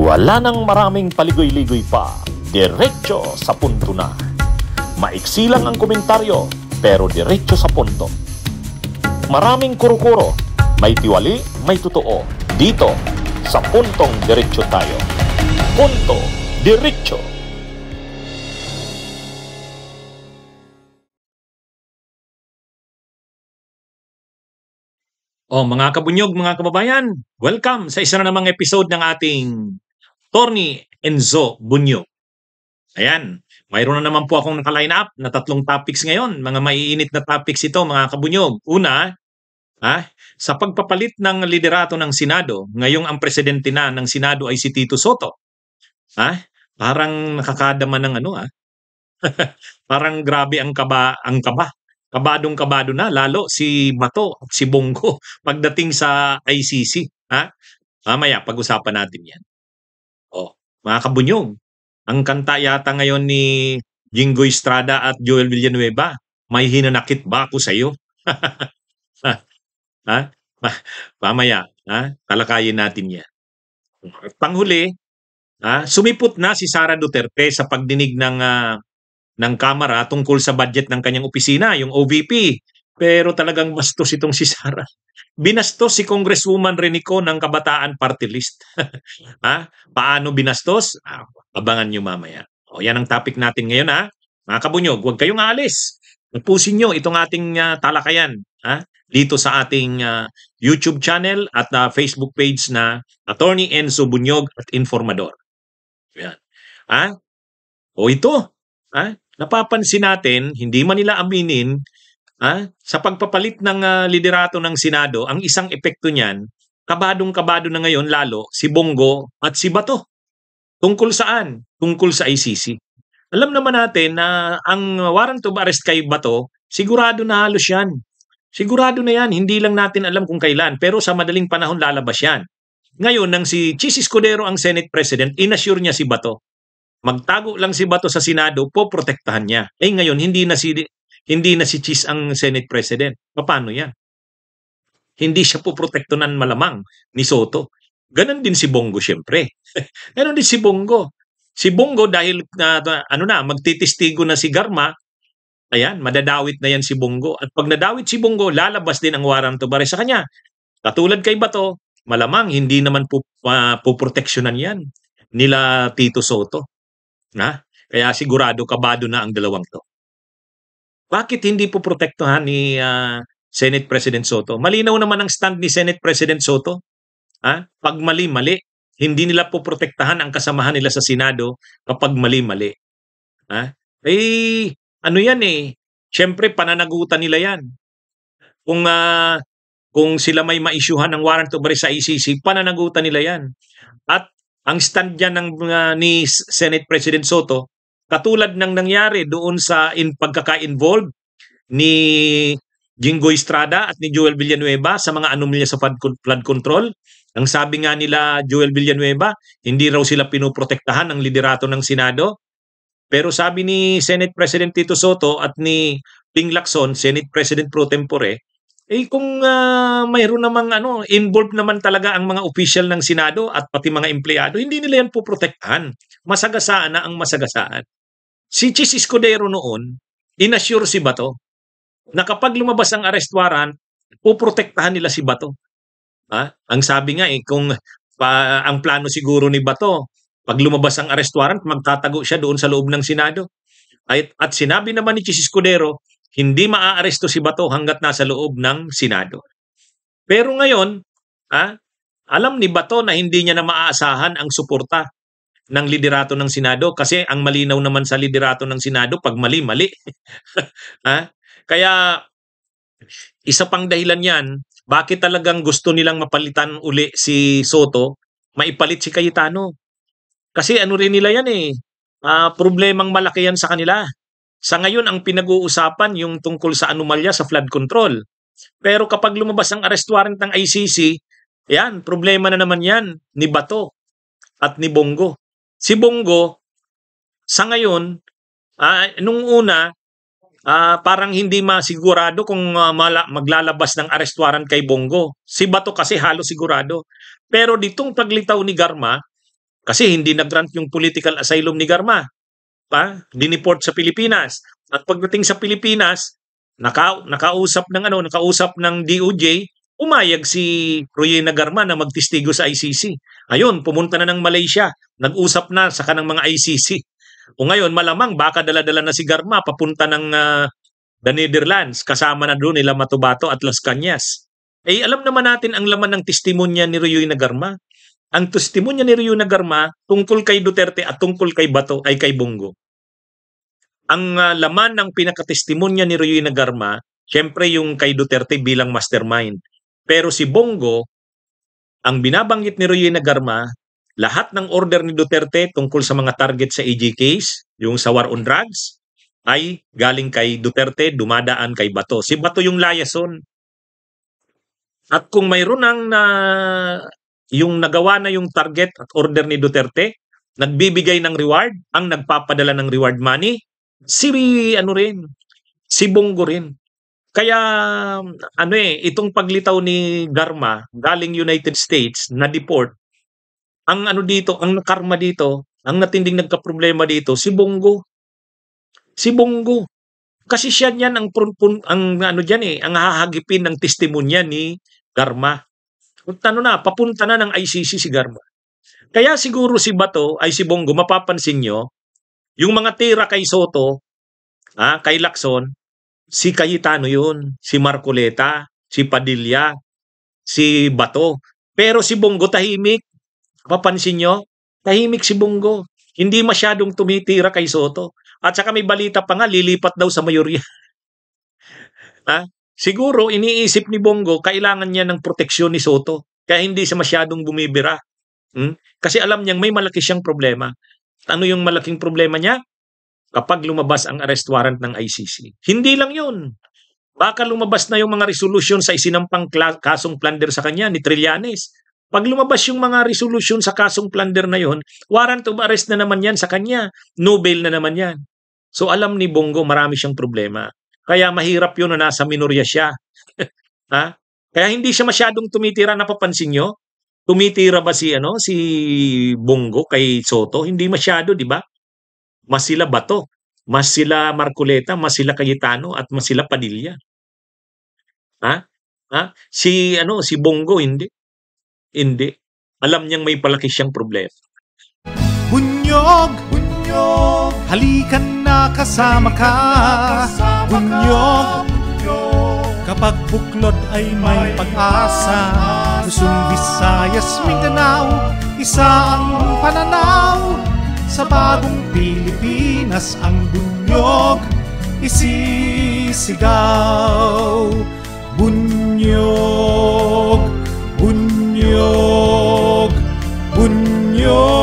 Wala nang maraming paligoy-ligoy pa, diretso sa punto na. Maiksi lang ang komentaryo, pero diretso sa punto. Maraming kuro-kuro, may tiwali, may totoo. Dito, sa puntong diretso tayo. Punto, diretso. Mga kabunyog, mga kababayan, welcome sa isa na namang episode ng ating Tony Enzo Bunyog. Ayan, mayroon na naman po akong naka-line up na 3 topics ngayon. Mga maiinit na topics ito, mga kabunyog. Una, sa pagpapalit ng liderato ng Senado, ngayong ang presidente na ng Senado ay si Tito Soto. Parang nakakadama ng parang grabe ang kaba. Kabadong-kabado na, lalo si Bato at si Bongo pagdating sa ICC. Mamaya, pag-usapan natin yan. Mga kabunyog, ang kanta yata ngayon ni Jinggoy Estrada at Joel Villanueva, may hinanakit ba ako sa'yo? Mamaya, talakayin natin yan. Panghuli, sumipot na si Sara Duterte sa pagdinig ng Kamara tungkol sa budget ng kanyang opisina, yung OVP. Pero talagang bastos itong si Sara. Binastos si Congresswoman Renico ng Kabataan Party List. Paano binastos? Abangan nyo mamaya. Yan ang topic natin ngayon, Mga kabunyog, huwag kayong aalis. Pusin nyo itong ating talakayan dito sa ating YouTube channel at Facebook page na Attorney Enzo Bunyog at Informador. Yan. Ito. Napapansin natin, hindi man nila aminin, sa pagpapalit ng liderato ng Senado, ang isang epekto niyan, kabadong-kabado na ngayon lalo si Bongo at si Bato. Tungkol saan? Tungkol sa ICC. Alam naman natin na ang warrant of arrest kay Bato, sigurado na halos yan. Sigurado na yan, hindi lang natin alam kung kailan, pero sa madaling panahon lalabas yan. Ngayon, nang si Chis Escudero ang Senate President, inassure niya si Bato. Magtago lang si Bato sa Senado, poprotektahan niya. Ngayon, hindi na si Chis ang Senate President. Paano yan? Hindi siya poprotektonan malamang ni Soto. Ganon din si Bongo, siyempre. Ganon din si Bongo. Si Bongo dahil magtitistigo na si Garma, madadawit na yan si Bongo. At pag nadawit si Bongo, lalabas din ang warrant of arrest sa kanya. Katulad kay Bato, malamang hindi naman poproteksyonan yan nila Tito Soto. Kaya sigurado kabado na ang dalawang to. Bakit hindi po protektahan ni Senate President Soto? Malinaw naman ang stand ni Senate President Soto. Pag mali-mali, hindi nila po protektahan ang kasamahan nila sa Senado kapag mali-mali. Siyempre pananagutan nila yan. Kung sila may maisyuhan ng warrant of arrest sa ICC, pananagutan nila yan. At ang stand dyan ni Senate President Soto, katulad ng nangyari doon sa pagkaka-involved ni Jinggoy Estrada at ni Joel Villanueva sa mga anomalya sa flood control. Ang sabi nga nila Joel Villanueva, hindi raw sila pinoprotektahan ng liderato ng Senado. Pero sabi ni Senate President Tito Soto at ni Ping Lacson, Senate President pro tempore, kung mayroon namang involved naman talaga ang mga official ng Senado at pati mga empleyado, hindi nila yan poprotektahan. Masagasaan na ang masagasaan. Si Chis Escudero noon, inassure si Bato na kapag lumabas ang arrest warrant, poprotektahan nila si Bato. Ang sabi nga kung ang plano siguro ni Bato, pag lumabas ang arrest warrant, magtatago siya doon sa loob ng Senado. At sinabi naman ni Chis Escudero, hindi maaaresto si Bato hanggat nasa loob ng Senado. Pero ngayon, alam ni Bato na hindi niya na maaasahan ang suporta ng liderato ng Senado kasi ang malinaw naman sa liderato ng Senado pag mali-mali. Kaya isa pang dahilan yan, bakit talagang gusto nilang mapalitan uli si Soto, maipalit si Cayetano. Kasi rin nila yan problemang malaki yan sa kanila. Sa ngayon, ang pinag-uusapan yung tungkol sa anomalya sa flood control. Pero kapag lumabas ang arrest warrant ng ICC, problema na naman yan ni Bato at ni Bongo. Si Bongo, sa ngayon, nung una, parang hindi masigurado kung maglalabas ng arrest warrant kay Bongo. Si Bato kasi halos sigurado. Pero ditong paglitaw ni Garma, Kasi hindi nag-grant yung political asylum ni Garma. Dineport sa Pilipinas. At pagdating sa Pilipinas, nakausap ng DOJ, umayag si Royena Garma na magtistigo sa ICC. Ayun, pumunta na ng Malaysia, nag-usap na sa kanang mga ICC. O ngayon, malamang baka dala-dala na si Garma papunta ng the Netherlands, kasama na doon nila Matubato at Las Cañas. Alam naman natin ang laman ng testimonya ni Royena Garma. Ang testimonya ni Royena Garma tungkol kay Duterte at tungkol kay Bato ay kay Bongo. Ang laman ng pinakatestimonya ni Royena Garma, syempre yung kay Duterte bilang mastermind. Pero si Bongo, ang binabanggit ni Royena Garma, lahat ng order ni Duterte tungkol sa mga target sa AG case, yung sa war on drugs, ay galing kay Duterte, dumadaan kay Bato. Si Bato yung liaison. At kung mayroon yung nagawa na yung target at order ni Duterte, nagbibigay ng reward, ang nagpapadala ng reward money, si Bongo rin. Kaya itong paglitaw ni Garma galing United States na deport, ang karma dito, ang natinding nagkaproblema dito si Bongo. Kasi siya niyan ang hahagipin ng testimonya ni Garma. Papunta na ng ICC si Garma. Kaya siguro si Bongo, mapapansin nyo, yung mga tira kay Soto, kay Lacson, si Cayetano yun, si Marcoleta, si Padilla, si Bato. Pero si Bongo tahimik. Mapapansin nyo, tahimik si Bongo. Hindi masyadong tumitira kay Soto. At saka may balita pa nga, lilipat daw sa mayorya. Siguro, iniisip ni Bongo, kailangan niya ng proteksyon ni Soto. Kaya hindi siya masyadong bumibira. Kasi alam niyang may malaki siyang problema. Ano yung malaking problema niya? Kapag lumabas ang arrest warrant ng ICC. Hindi lang yun. Baka lumabas na yung mga resolution sa isinampang kasong plunder sa kanya ni Trillanes. Pag lumabas yung mga resolution sa kasong plunder na yun, warrant of arrest na naman yan sa kanya. No bail na naman yan. So alam ni Bongo marami siyang problema. Kaya mahirap yun na nasa minorya siya. Kaya hindi siya masyadong tumitira, napapansin nyo? Tumitira ba si Bongo kay Soto? Hindi masyado, di ba? Mas sila Bato, mas sila Marcoleta, mas sila Cayetano, at mas sila Padilla. Si Bongo hindi. Hindi. Alam niyang may palaki siyang problema. Bunyog, halikan na kasama ka. Bunyog, kapag buklod ay may pag-asa. Luzon, Visayas, Mindanao, isa ang pananaw. Sa bagong Pilipinas ang bunyog isisigaw. Bunyog, bunyog, bunyog.